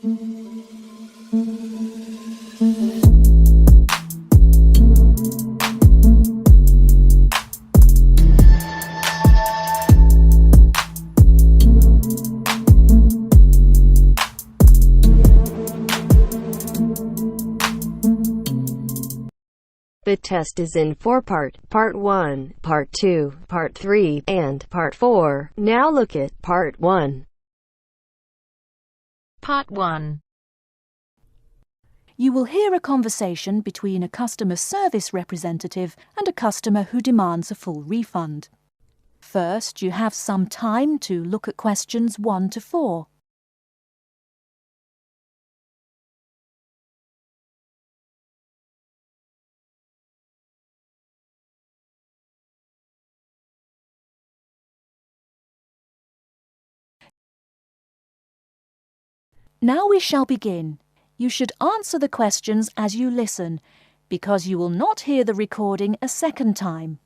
The test is in 4 parts: Part 1, Part 2, Part 3, and Part 4. Now look at Part 1. Part 1. You will hear a conversation between a customer service representative and a customer who demands a full refund. First, you have some time to look at questions 1 to 4. Now we shall begin. You should answer the questions as you listen, because you will not hear the recording a second time.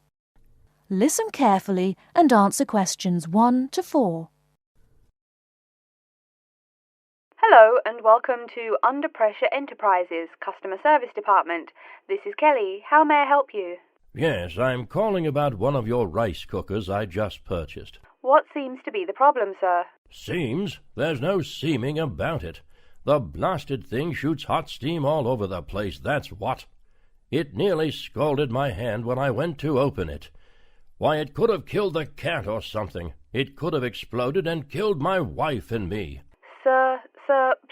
Listen carefully and answer questions 1 to 4. Hello and welcome to Under Pressure Enterprises Customer Service Department. This is Kelly. How may I help you? Yes, I'm calling about one of your rice cookers I just purchased. What seems to be the problem, sir? Seems? There's no seeming about it. The blasted thing shoots hot steam all over the place, that's what. It nearly scalded my hand when I went to open it. Why, it could have killed the cat or something. It could have exploded and killed my wife and me. Sir,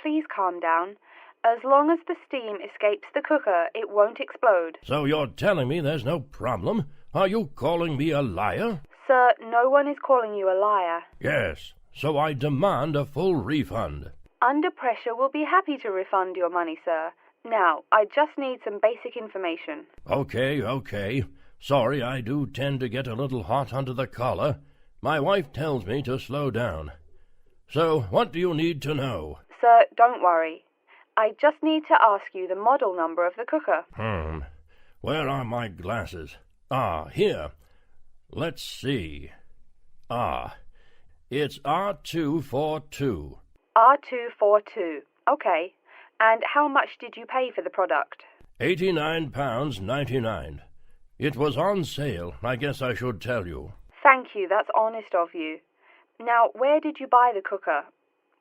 please calm down. As long as the steam escapes the cooker, it won't explode. So you're telling me there's no problem? Are you calling me a liar? Sir, no one is calling you a liar. Yes, so I demand a full refund. Under Pressure will be happy to refund your money, sir. Now, I just need some basic information. Okay. Sorry, I do tend to get a little hot under the collar. My wife tells me to slow down. So, what do you need to know? Sir, don't worry. I just need to ask you the model number of the cooker. Where are my glasses? Here. Let's see. It's R242. R242. Okay. And how much did you pay for the product? £89.99. It was on sale, I guess I should tell you. Thank you, that's honest of you. Now, where did you buy the cooker?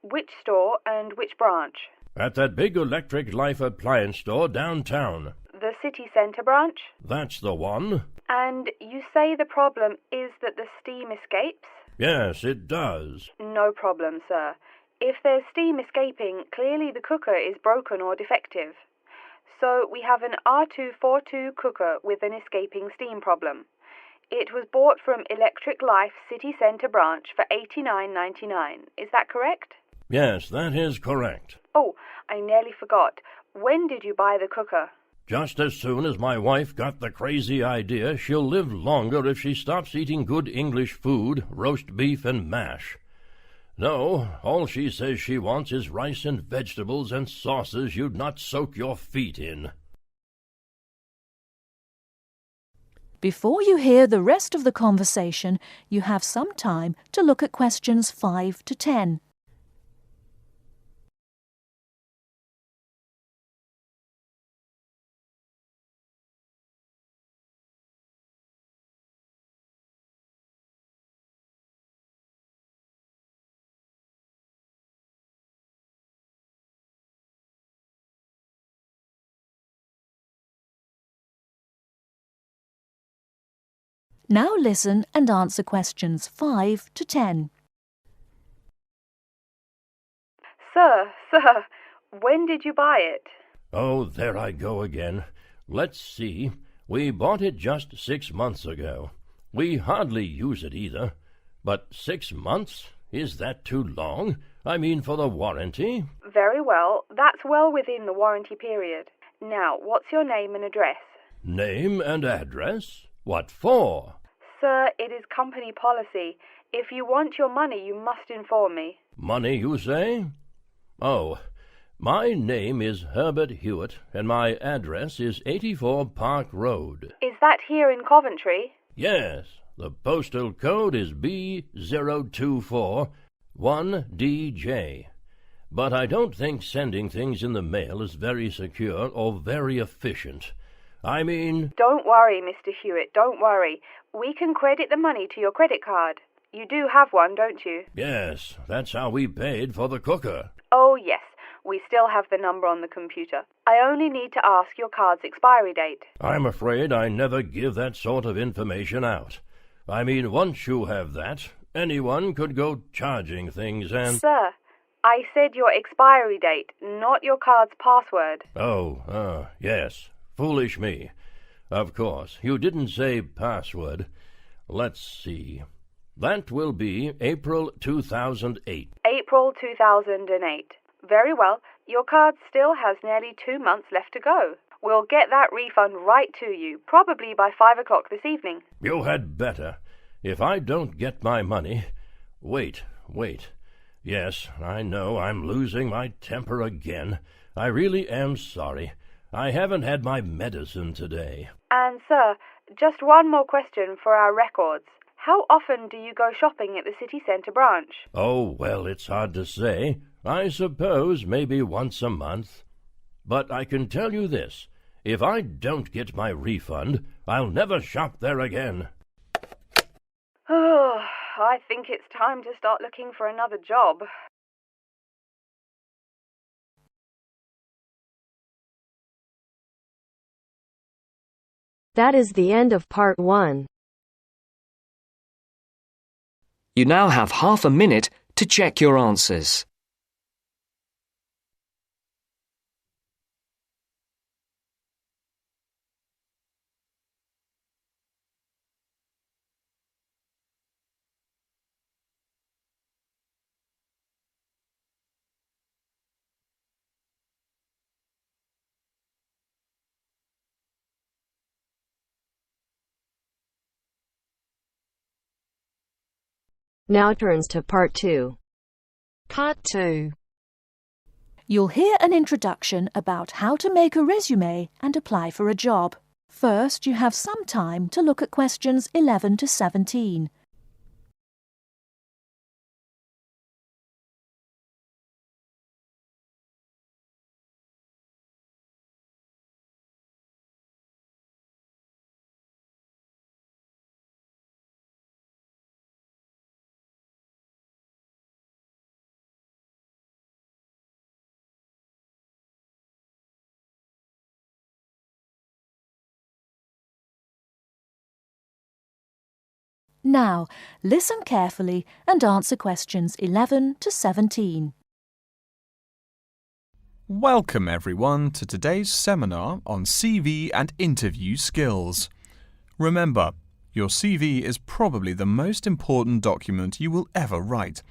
Which store and which branch? At that big Electric Life appliance store downtown. The city centre branch? That's the one. And you say the problem is that the steam escapes? Yes, it does. No problem, sir. If there's steam escaping, clearly the cooker is broken or defective. So we have an R242 cooker with an escaping steam problem. It was bought from Electric Life City Centre branch for $89.99. Is that correct? Yes, that is correct. Oh, I nearly forgot. When did you buy the cooker? Just as soon as my wife got the crazy idea she'll live longer if she stops eating good English food, roast beef and mash. No, all she says she wants is rice and vegetables and sauces you'd not soak your feet in. Before you hear the rest of the conversation, you have some time to look at questions 5 to 10. Now listen and answer questions 5 to 10. Sir, when did you buy it? Oh, there I go again. Let's see. We bought it just 6 months ago. We hardly use it either. But 6 months? Is that too long? I mean, for the warranty? Very well. That's well within the warranty period. Now, what's your name and address? Name and address? What for? Sir, it is company policy. If you want your money, you must inform me. Money, you say? Oh, my name is Herbert Hewitt, and my address is 84 Park Road. Is that here in Coventry? Yes, the postal code is B0241DJ. but I don't think sending things in the mail is very secure or very efficient. I mean— Don't worry, Mr. Hewitt, don't worry. We can credit the money to your credit card. You do have one, don't you? Yes, that's how we paid for the cooker. Oh, yes. We still have the number on the computer. I only need to ask your card's expiry date. I'm afraid I never give that sort of information out. I mean, once you have that, anyone could go charging things and— Sir, I said your expiry date, not your card's password. Oh, yes. Foolish me. Of course, you didn't say password. Let's see. That will be April 2008. April 2008. Very well. Your card still has nearly 2 months left to go. We'll get that refund right to you, probably by 5 o'clock this evening. You had better. If I don't get my money— Wait. Yes, I know I'm losing my temper again. I really am sorry. I haven't had my medicine today. And, sir, just one more question for our records. How often do you go shopping at the city centre branch? Oh, well, it's hard to say. I suppose maybe once a month. But I can tell you this. If I don't get my refund, I'll never shop there again. Oh, I think it's time to start looking for another job. That is the end of part 1. You now have half a minute to check your answers. Now turns to part 2. Part 2. You'll hear an introduction about how to make a resume and apply for a job. First, you have some time to look at questions 11 to 17. Now, listen carefully and answer questions 11 to 17. Welcome everyone to today's seminar on CV and interview skills. Remember, your CV is probably the most important document you will ever write.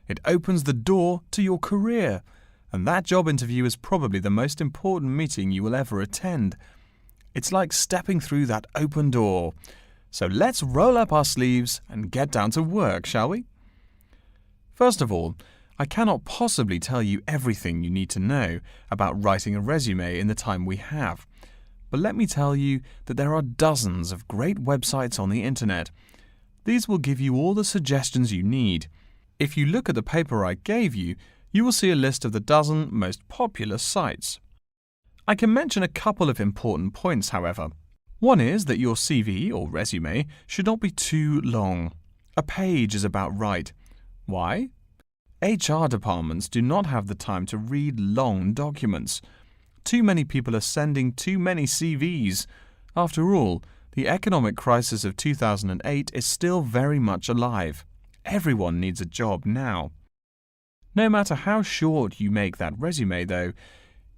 It opens the door to your career, and that job interview is probably the most important meeting you will ever attend. It's like stepping through that open door. So let's roll up our sleeves and get down to work, shall we? First of all, I cannot possibly tell you everything you need to know about writing a resume in the time we have. But let me tell you that there are dozens of great websites on the internet. These will give you all the suggestions you need. If you look at the paper I gave you, you will see a list of the dozen most popular sites. I can mention a couple of important points, however. One is that your CV or resume should not be too long. A page is about right. Why? HR departments do not have the time to read long documents. Too many people are sending too many CVs. After all, the economic crisis of 2008 is still very much alive. Everyone needs a job now. No matter how short you make that resume, though,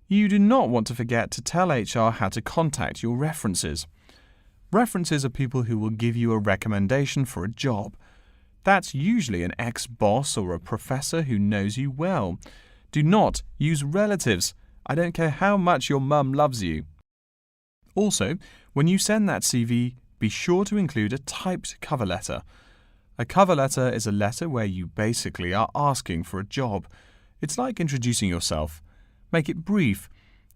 you do not want to forget to tell HR how to contact your references. References are people who will give you a recommendation for a job. That's usually an ex-boss or a professor who knows you well. Do not use relatives. I don't care how much your mum loves you. Also, when you send that CV, be sure to include a typed cover letter. A cover letter is a letter where you basically are asking for a job. It's like introducing yourself. Make it brief.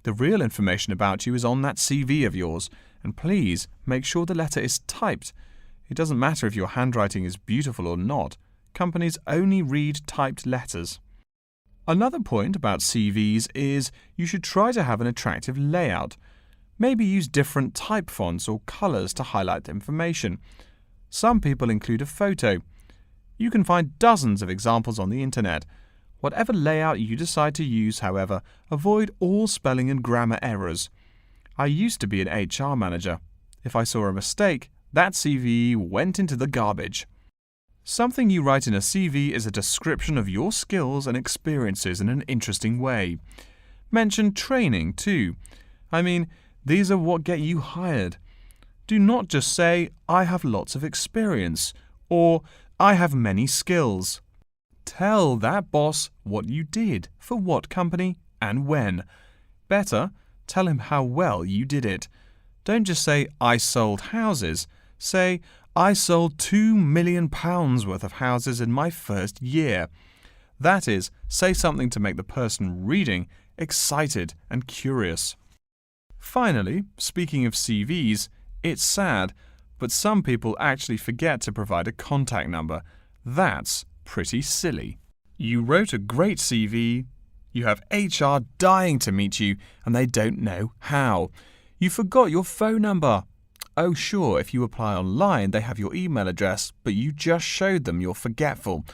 The real information about you is on that CV of yours, and please make sure the letter is typed. It doesn't matter if your handwriting is beautiful or not. Companies only read typed letters. Another point about CVs is you should try to have an attractive layout. Maybe use different type fonts or colors to highlight information. Some people include a photo. You can find dozens of examples on the internet. Whatever layout you decide to use, however, avoid all spelling and grammar errors. I used to be an HR manager. If I saw a mistake, that CV went into the garbage. Something you write in a CV is a description of your skills and experiences in an interesting way. Mention training too. I mean, these are what get you hired. Do not just say, I have lots of experience, or I have many skills. Tell that boss what you did, for what company, and when. Better, tell him how well you did it. Don't just say, I sold houses. Say, I sold £2 million worth of houses in my first year. That is, say something to make the person reading excited and curious. Finally, speaking of CVs, it's sad, but some people actually forget to provide a contact number. That's pretty silly. You wrote a great CV, you have HR dying to meet you, and they don't know how. You forgot your phone number. Oh, sure, if you apply online, they have your email address, but you just showed them you're forgetful.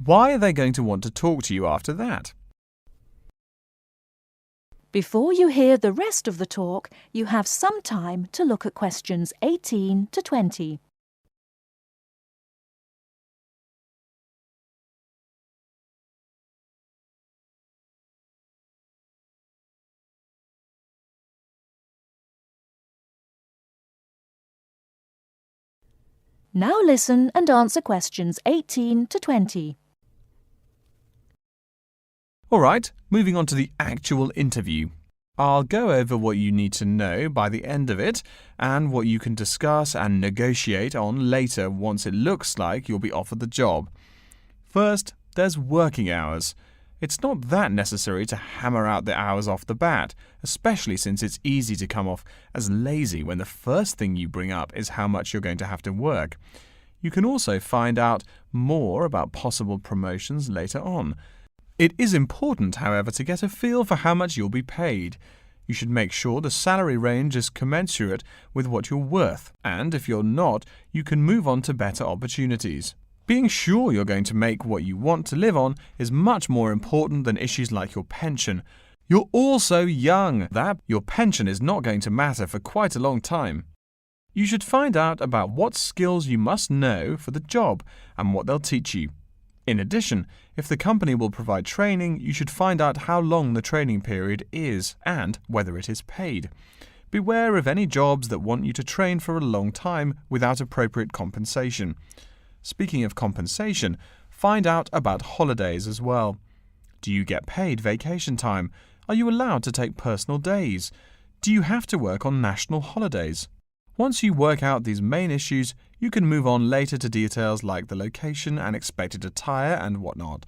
Why are they going to want to talk to you after that? Before you hear the rest of the talk, you have some time to look at questions 18 to 20. Now listen and answer questions 18 to 20. All right, moving on to the actual interview. I'll go over what you need to know by the end of it and what you can discuss and negotiate on later once it looks like you'll be offered the job. First, there's working hours. It's not that necessary to hammer out the hours off the bat, especially since it's easy to come off as lazy when the first thing you bring up is how much you're going to have to work. You can also find out more about possible promotions later on. It is important, however, to get a feel for how much you'll be paid. You should make sure the salary range is commensurate with what you're worth, and if you're not, you can move on to better opportunities. Being sure you're going to make what you want to live on is much more important than issues like your pension. You're all so young that your pension is not going to matter for quite a long time. You should find out about what skills you must know for the job and what they'll teach you. In addition, if the company will provide training, you should find out how long the training period is and whether it is paid. Beware of any jobs that want you to train for a long time without appropriate compensation. Speaking of compensation, find out about holidays as well. Do you get paid vacation time? Are you allowed to take personal days? Do you have to work on national holidays? Once you work out these main issues, you can move on later to details like the location and expected attire and whatnot.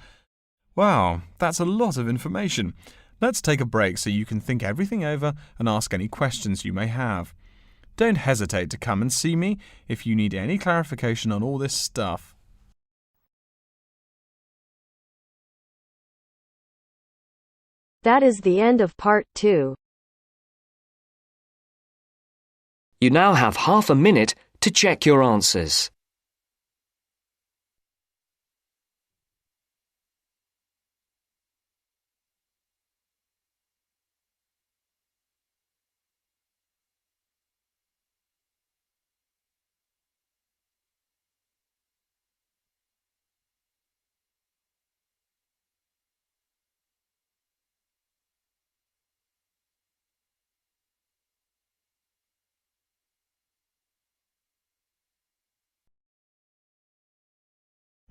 Wow, that's a lot of information. Let's take a break so you can think everything over and ask any questions you may have. Don't hesitate to come and see me if you need any clarification on all this stuff. That is the end of part 2. You now have half a minute to check your answers.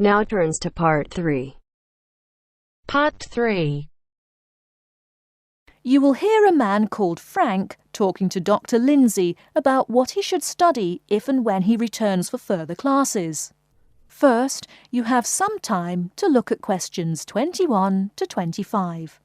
Now turns to part 3. Part 3. You will hear a man called Frank talking to Dr. Lindsay about what he should study if and when he returns for further classes. First, you have some time to look at questions 21 to 25.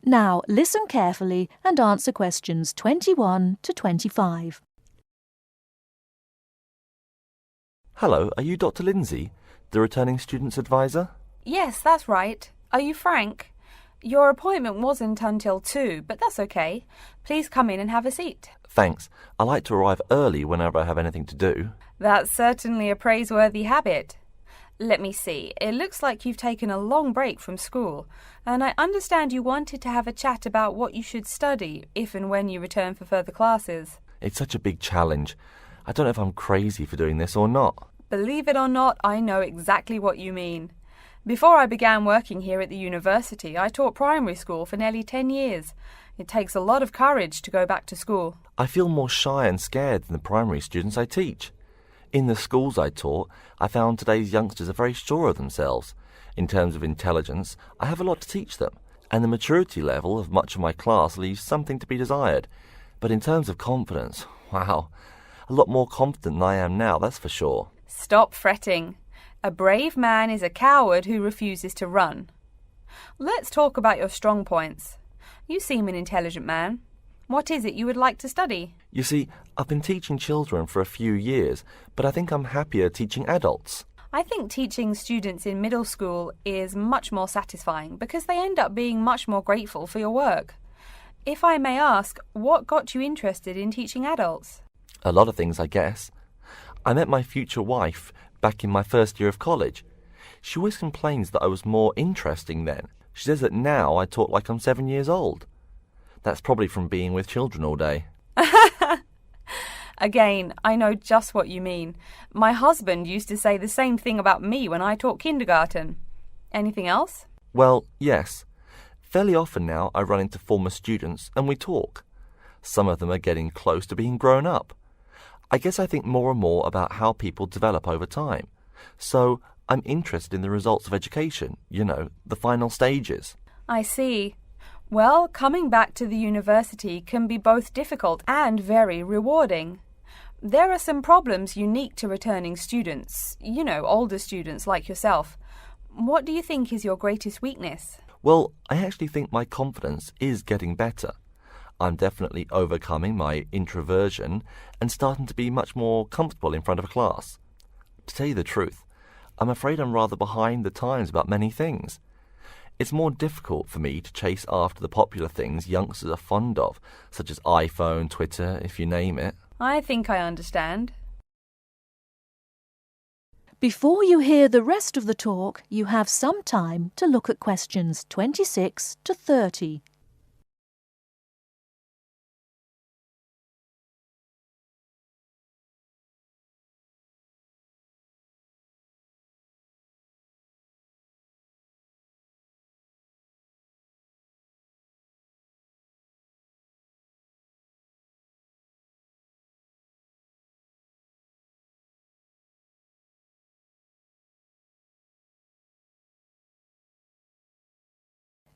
Now listen carefully and answer questions 21 to 25. Hello, are you Dr. Lindsay, the returning students advisor? Yes, that's right. Are you Frank? Your appointment wasn't until 2, but that's okay. Please come in and have a seat. Thanks. I like to arrive early whenever I have anything to do. That's certainly a praiseworthy habit. Let me see. It looks like you've taken a long break from school, and I understand you wanted to have a chat about what you should study if and when you return for further classes. It's such a big challenge. I don't know if I'm crazy for doing this or not. Believe it or not, I know exactly what you mean. Before I began working here at the university, I taught primary school for nearly 10 years. It takes a lot of courage to go back to school. I feel more shy and scared than the primary students I teach. In the schools I taught, I found today's youngsters are very sure of themselves. In terms of intelligence, I have a lot to teach them, and the maturity level of much of my class leaves something to be desired. But in terms of confidence, wow, a lot more confident than I am now, that's for sure. Stop fretting. A brave man is a coward who refuses to run. Let's talk about your strong points. You seem an intelligent man. What is it you would like to study? You see, I've been teaching children for a few years, but I think I'm happier teaching adults. I think teaching students in middle school is much more satisfying because they end up being much more grateful for your work. If I may ask, what got you interested in teaching adults? A lot of things, I guess. I met my future wife back in my first year of college. She always complains that I was more interesting then. She says that now I talk like I'm 7 years old. That's probably from being with children all day. Again, I know just what you mean. My husband used to say the same thing about me when I taught kindergarten. Anything else? Well, yes. Fairly often now I run into former students and we talk. Some of them are getting close to being grown up. I guess I think more and more about how people develop over time. So I'm interested in the results of education, the final stages. I see. Well, coming back to the university can be both difficult and very rewarding. There are some problems unique to returning students, older students like yourself. What do you think is your greatest weakness? Well, I actually think my confidence is getting better. I'm definitely overcoming my introversion and starting to be much more comfortable in front of a class. To tell you the truth, I'm afraid I'm rather behind the times about many things. It's more difficult for me to chase after the popular things youngsters are fond of, such as iPhone, Twitter, if you name it. I think I understand. Before you hear the rest of the talk, you have some time to look at questions 26 to 30.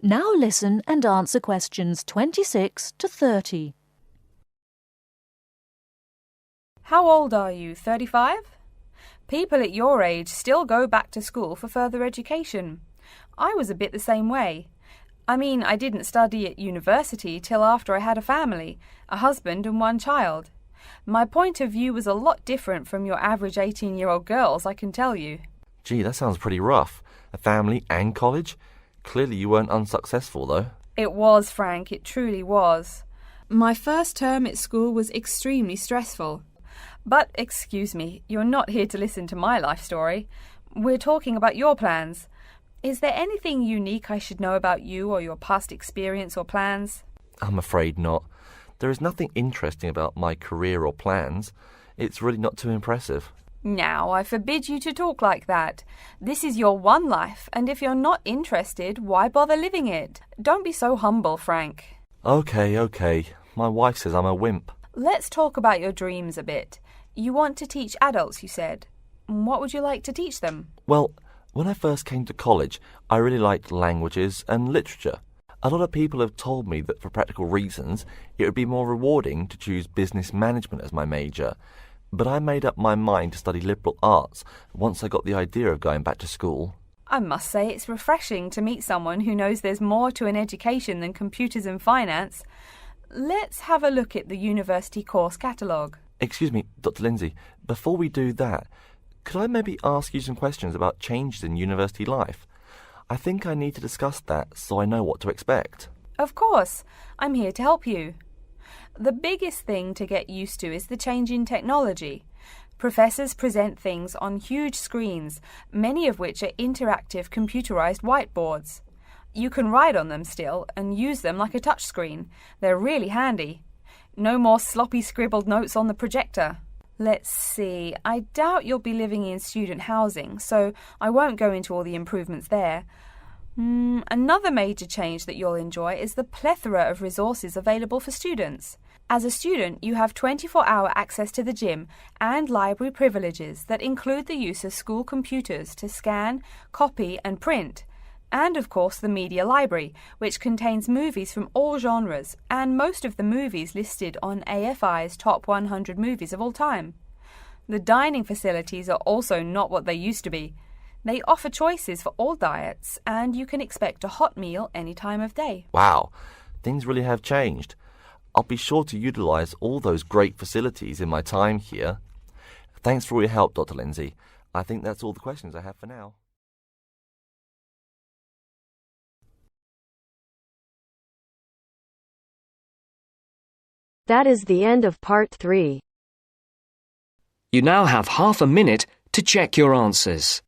Now listen and answer questions 26 to 30. How old are you, 35? People at your age still go back to school for further education. I was a bit the same way. I mean, I didn't study at university till after I had a family, a husband and one child. My point of view was a lot different from your average 18-year-old girls, I can tell you. Gee, that sounds pretty rough. A family and college? Clearly you weren't unsuccessful, though. It was, Frank, it truly was. My first term at school was extremely stressful. But, excuse me, you're not here to listen to my life story. We're talking about your plans. Is there anything unique I should know about you or your past experience or plans? I'm afraid not. There is nothing interesting about my career or plans. It's really not too impressive. Now, I forbid you to talk like that. This is your one life, and if you're not interested, why bother living it? Don't be so humble, Frank. Okay. My wife says I'm a wimp. Let's talk about your dreams a bit. You want to teach adults, you said. What would you like to teach them? Well, when I first came to college, I really liked languages and literature. A lot of people have told me that for practical reasons, it would be more rewarding to choose business management as my major. But I made up my mind to study liberal arts once I got the idea of going back to school. I must say it's refreshing to meet someone who knows there's more to an education than computers and finance. Let's have a look at the university course catalogue. Excuse me, Dr. Lindsay, before we do that, could I maybe ask you some questions about changes in university life? I think I need to discuss that so I know what to expect. Of course, I'm here to help you. The biggest thing to get used to is the change in technology. Professors present things on huge screens, many of which are interactive computerized whiteboards. You can write on them still and use them like a touchscreen. They're really handy. No more sloppy scribbled notes on the projector. Let's see, I doubt you'll be living in student housing, so I won't go into all the improvements there. Another major change that you'll enjoy is the plethora of resources available for students. As a student, you have 24-hour access to the gym and library privileges that include the use of school computers to scan, copy and print. And of course the media library, which contains movies from all genres and most of the movies listed on AFI's top 100 movies of all time. The dining facilities are also not what they used to be. They offer choices for all diets and you can expect a hot meal any time of day. Wow, things really have changed. I'll be sure to utilise all those great facilities in my time here. Thanks for all your help, Dr. Lindsay. I think that's all the questions I have for now. That is the end of part 3. You now have half a minute to check your answers.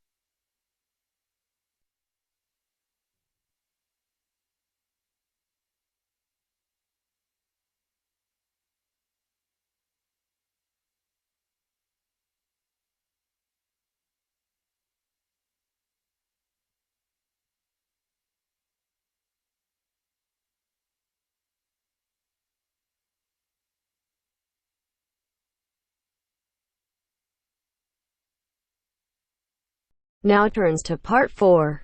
Now turns to part 4.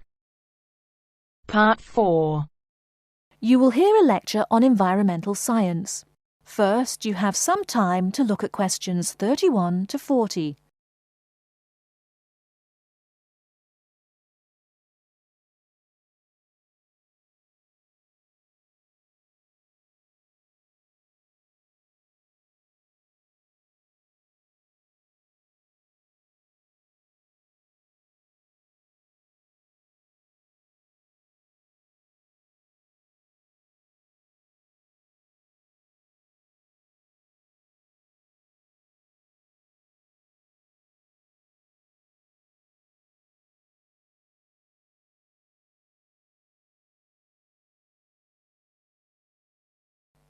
Part 4. You will hear a lecture on environmental science. First, you have some time to look at questions 31 to 40.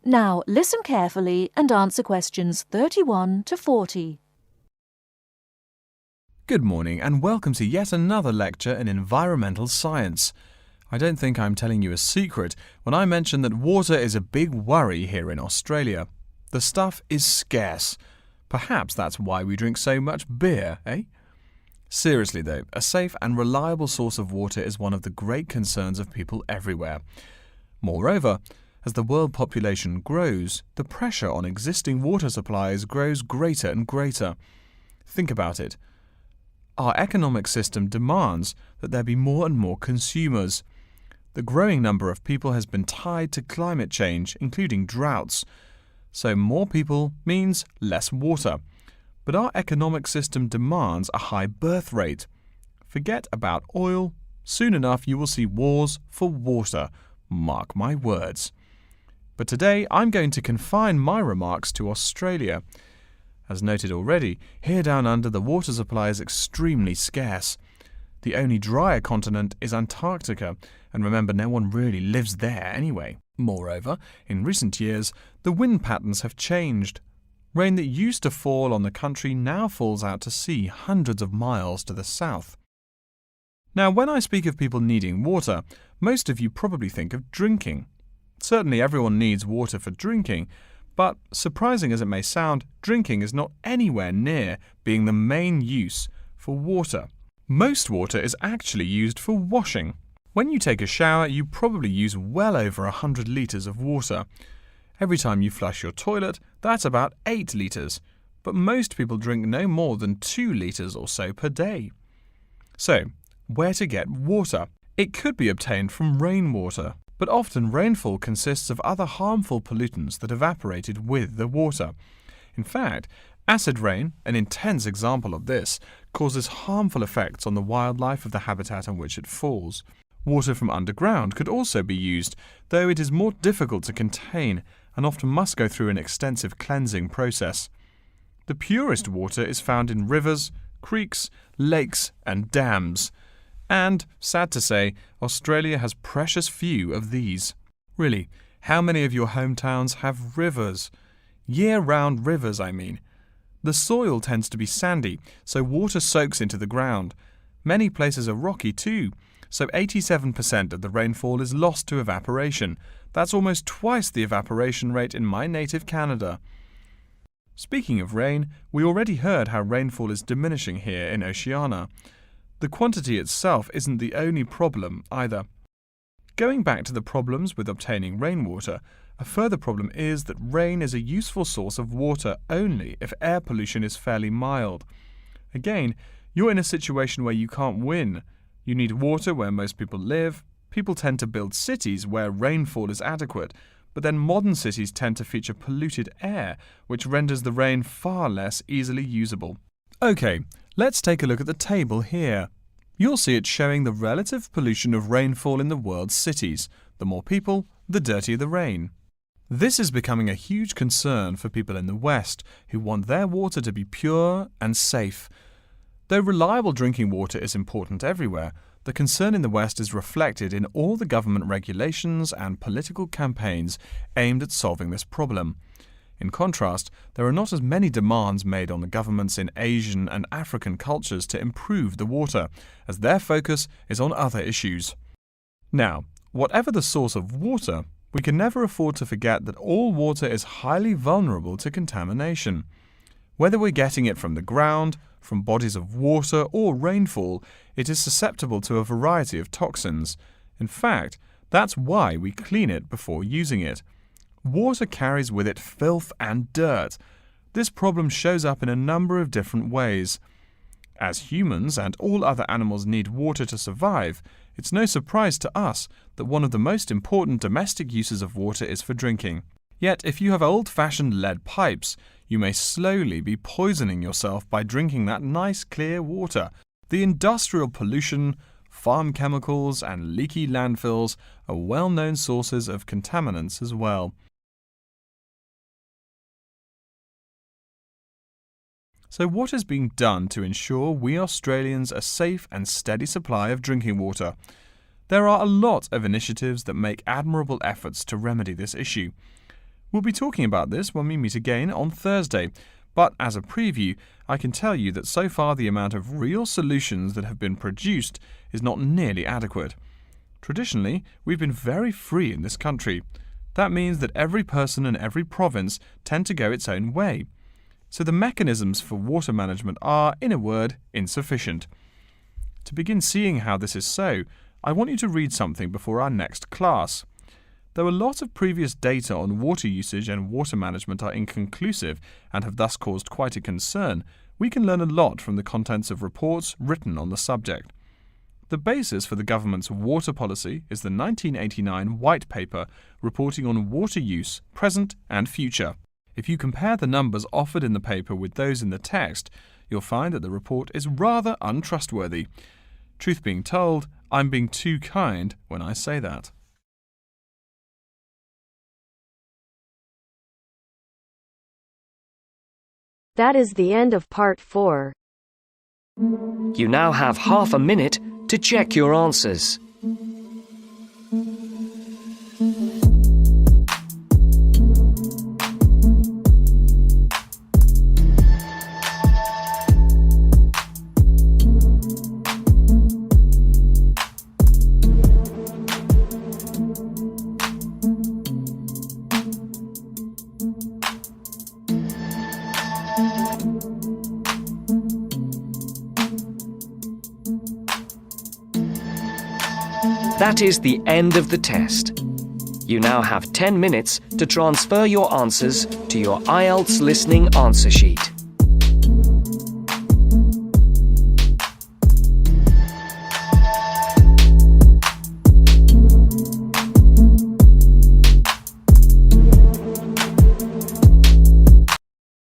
Now, listen carefully and answer questions 31 to 40. Good morning and welcome to yet another lecture in environmental science. I don't think I'm telling you a secret when I mention that water is a big worry here in Australia. The stuff is scarce. Perhaps that's why we drink so much beer, eh? Seriously though, a safe and reliable source of water is one of the great concerns of people everywhere. Moreover, as the world population grows, the pressure on existing water supplies grows greater and greater. Think about it. Our economic system demands that there be more and more consumers. The growing number of people has been tied to climate change, including droughts. So more people means less water. But our economic system demands a high birth rate. Forget about oil. Soon enough you will see wars for water. Mark my words. But today I'm going to confine my remarks to Australia. As noted already, here down under the water supply is extremely scarce. The only drier continent is Antarctica, and remember no one really lives there anyway. Moreover, in recent years, the wind patterns have changed. Rain that used to fall on the country now falls out to sea hundreds of miles to the south. Now, when I speak of people needing water, most of you probably think of drinking. Certainly everyone needs water for drinking, but surprising as it may sound, drinking is not anywhere near being the main use for water. Most water is actually used for washing. When you take a shower, you probably use well over 100 litres of water. Every time you flush your toilet, that's about 8 litres, but most people drink no more than 2 litres or so per day. So, where to get water. It could be obtained from rainwater, but often rainfall consists of other harmful pollutants that evaporated with the water. In fact, acid rain, an intense example of this, causes harmful effects on the wildlife of the habitat on which it falls. Water from underground could also be used, though it is more difficult to contain and often must go through an extensive cleansing process. The purest water is found in rivers, creeks, lakes, and dams. And, sad to say, Australia has precious few of these. Really, how many of your hometowns have rivers? Year-round rivers, I mean. The soil tends to be sandy, so water soaks into the ground. Many places are rocky too, so 87% of the rainfall is lost to evaporation. That's almost twice the evaporation rate in my native Canada. Speaking of rain, we already heard how rainfall is diminishing here in Oceania. The quantity itself isn't the only problem either. Going back to the problems with obtaining rainwater, a further problem is that rain is a useful source of water only if air pollution is fairly mild. Again, you're in a situation where you can't win. You need water where most people live. People tend to build cities where rainfall is adequate, but then modern cities tend to feature polluted air, which renders the rain far less easily usable. Okay, let's take a look at the table here. You'll see it showing the relative pollution of rainfall in the world's cities. The more people, the dirtier the rain. This is becoming a huge concern for people in the West who want their water to be pure and safe. Though reliable drinking water is important everywhere, the concern in the West is reflected in all the government regulations and political campaigns aimed at solving this problem. In contrast, there are not as many demands made on the governments in Asian and African cultures to improve the water, as their focus is on other issues. Now, whatever the source of water, we can never afford to forget that all water is highly vulnerable to contamination. Whether we're getting it from the ground, from bodies of water, or rainfall, it is susceptible to a variety of toxins. In fact, that's why we clean it before using it. Water carries with it filth and dirt. This problem shows up in a number of different ways. As humans and all other animals need water to survive, it's no surprise to us that one of the most important domestic uses of water is for drinking. Yet, if you have old-fashioned lead pipes, you may slowly be poisoning yourself by drinking that nice clear water. The industrial pollution, farm chemicals, and leaky landfills are well-known sources of contaminants as well. So what is being done to ensure we Australians a safe and steady supply of drinking water? There are a lot of initiatives that make admirable efforts to remedy this issue. We'll be talking about this when we meet again on Thursday, but as a preview, I can tell you that so far the amount of real solutions that have been produced is not nearly adequate. Traditionally, we've been very free in this country. That means that every person and every province tend to go its own way. So the mechanisms for water management are, in a word, insufficient. To begin seeing how this is so, I want you to read something before our next class. Though a lot of previous data on water usage and water management are inconclusive and have thus caused quite a concern, we can learn a lot from the contents of reports written on the subject. The basis for the government's water policy is the 1989 White Paper reporting on water use, present and future. If you compare the numbers offered in the paper with those in the text, you'll find that the report is rather untrustworthy. Truth being told, I'm being too kind when I say that. That is the end of part 4. You now have half a minute to check your answers. That is the end of the test. You now have 10 minutes to transfer your answers to your IELTS listening answer sheet.